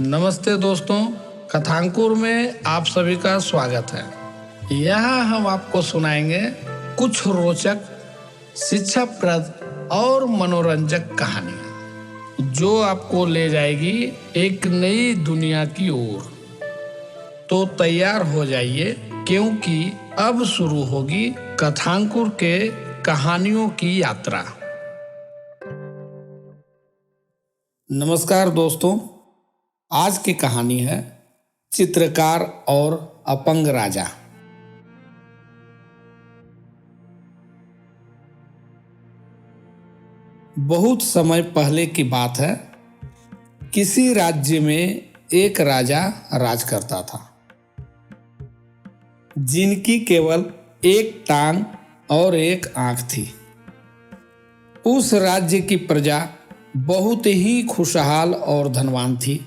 नमस्ते दोस्तों, कथांकुर में आप सभी का स्वागत है। यहाँ हम आपको सुनाएंगे कुछ रोचक, शिक्षाप्रद और मनोरंजक कहानियाँ जो आपको ले जाएगी एक नई दुनिया की ओर। तो तैयार हो जाइए, क्योंकि अब शुरू होगी कथांकुर के कहानियों की यात्रा। नमस्कार दोस्तों, आज की कहानी है चित्रकार और अपंग राजा। बहुत समय पहले की बात है। किसी राज्य में एक राजा राज करता था, जिनकी केवल एक टांग और एक आंख थी। उस राज्य की प्रजा बहुत ही खुशहाल और धनवान थी।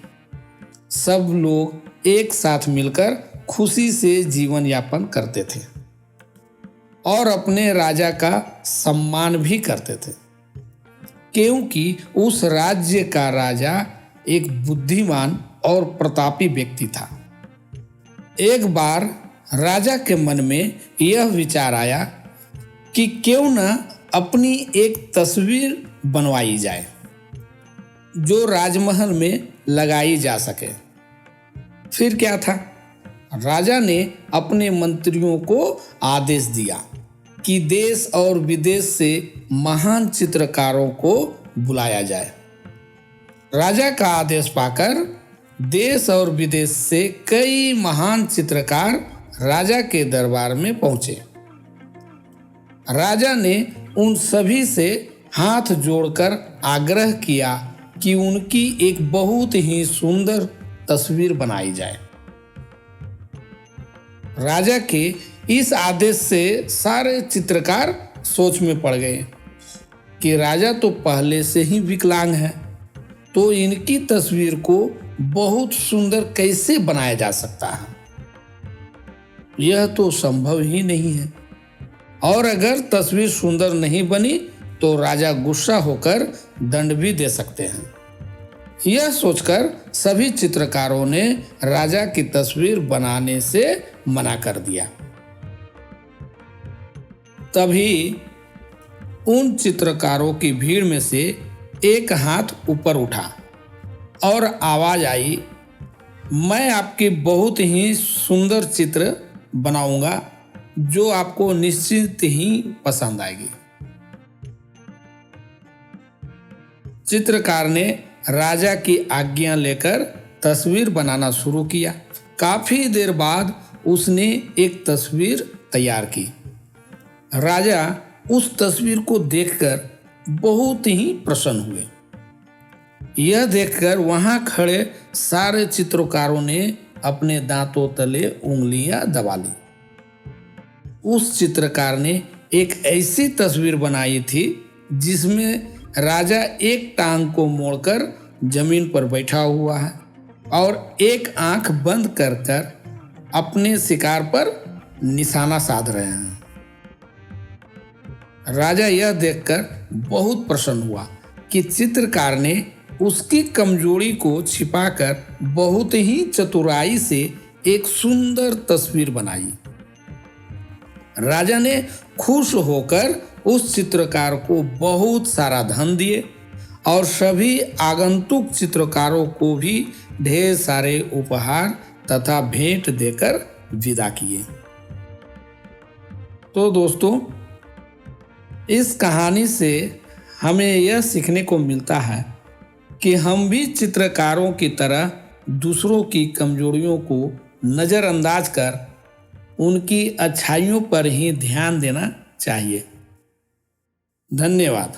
सब लोग एक साथ मिलकर खुशी से जीवन यापन करते थे और अपने राजा का सम्मान भी करते थे, क्योंकि उस राज्य का राजा एक बुद्धिमान और प्रतापी व्यक्ति था। एक बार राजा के मन में यह विचार आया कि क्यों न अपनी एक तस्वीर बनवाई जाए जो राजमहल में लगाई जा सके। फिर क्या था, राजा ने अपने मंत्रियों को आदेश दिया कि देश और विदेश से महान चित्रकारों को बुलाया जाए। राजा का आदेश पाकर देश और विदेश से कई महान चित्रकार राजा के दरबार में पहुंचे। राजा ने उन सभी से हाथ जोड़कर आग्रह किया कि उनकी एक बहुत ही सुंदर तस्वीर बनाई जाए। राजा के इस आदेश से सारे चित्रकार सोच में पड़ गए कि राजा तो पहले से ही विकलांग है, तो इनकी तस्वीर को बहुत सुंदर कैसे बनाया जा सकता है। यह तो संभव ही नहीं है, और अगर तस्वीर सुंदर नहीं बनी तो राजा गुस्सा होकर दंड भी दे सकते हैं। यह सोचकर सभी चित्रकारों ने राजा की तस्वीर बनाने से मना कर दिया। तभी उन चित्रकारों की भीड़ में से एक हाथ ऊपर उठा और आवाज आई, मैं आपकी बहुत ही सुंदर चित्र बनाऊंगा जो आपको निश्चित ही पसंद आएगी। चित्रकार ने राजा की आज्ञा लेकर तस्वीर बनाना शुरू किया। काफी देर बाद उसने एक तस्वीर तैयार की। राजा उस तस्वीर को देखकर बहुत ही प्रसन्न हुए। यह देखकर वहां खड़े सारे चित्रकारों ने अपने दांतों तले उंगलियां दबा ली। उस चित्रकार ने एक ऐसी तस्वीर बनाई थी जिसमें राजा एक टांग को मोड़कर जमीन पर बैठा हुआ है और एक आंख बंद कर अपने शिकार पर निशाना साध रहे हैं। राजा यह देखकर बहुत प्रसन्न हुआ कि चित्रकार ने उसकी कमजोरी को छिपाकर बहुत ही चतुराई से एक सुंदर तस्वीर बनाई। राजा ने खुश होकर उस चित्रकार को बहुत सारा धन दिए और सभी आगंतुक चित्रकारों को भी ढेर सारे उपहार तथा भेंट देकर विदा किए। तो दोस्तों, इस कहानी से हमें यह सीखने को मिलता है कि हम भी चित्रकारों की तरह दूसरों की कमजोरियों को नज़रअंदाज कर उनकी अच्छाइयों पर ही ध्यान देना चाहिए। धन्यवाद।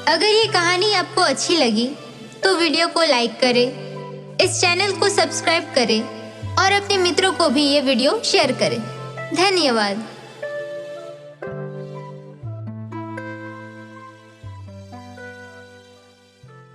अगर ये कहानी आपको अच्छी लगी तो वीडियो को लाइक करें, इस चैनल को सब्सक्राइब करें और अपने मित्रों को भी ये वीडियो शेयर करें। धन्यवाद।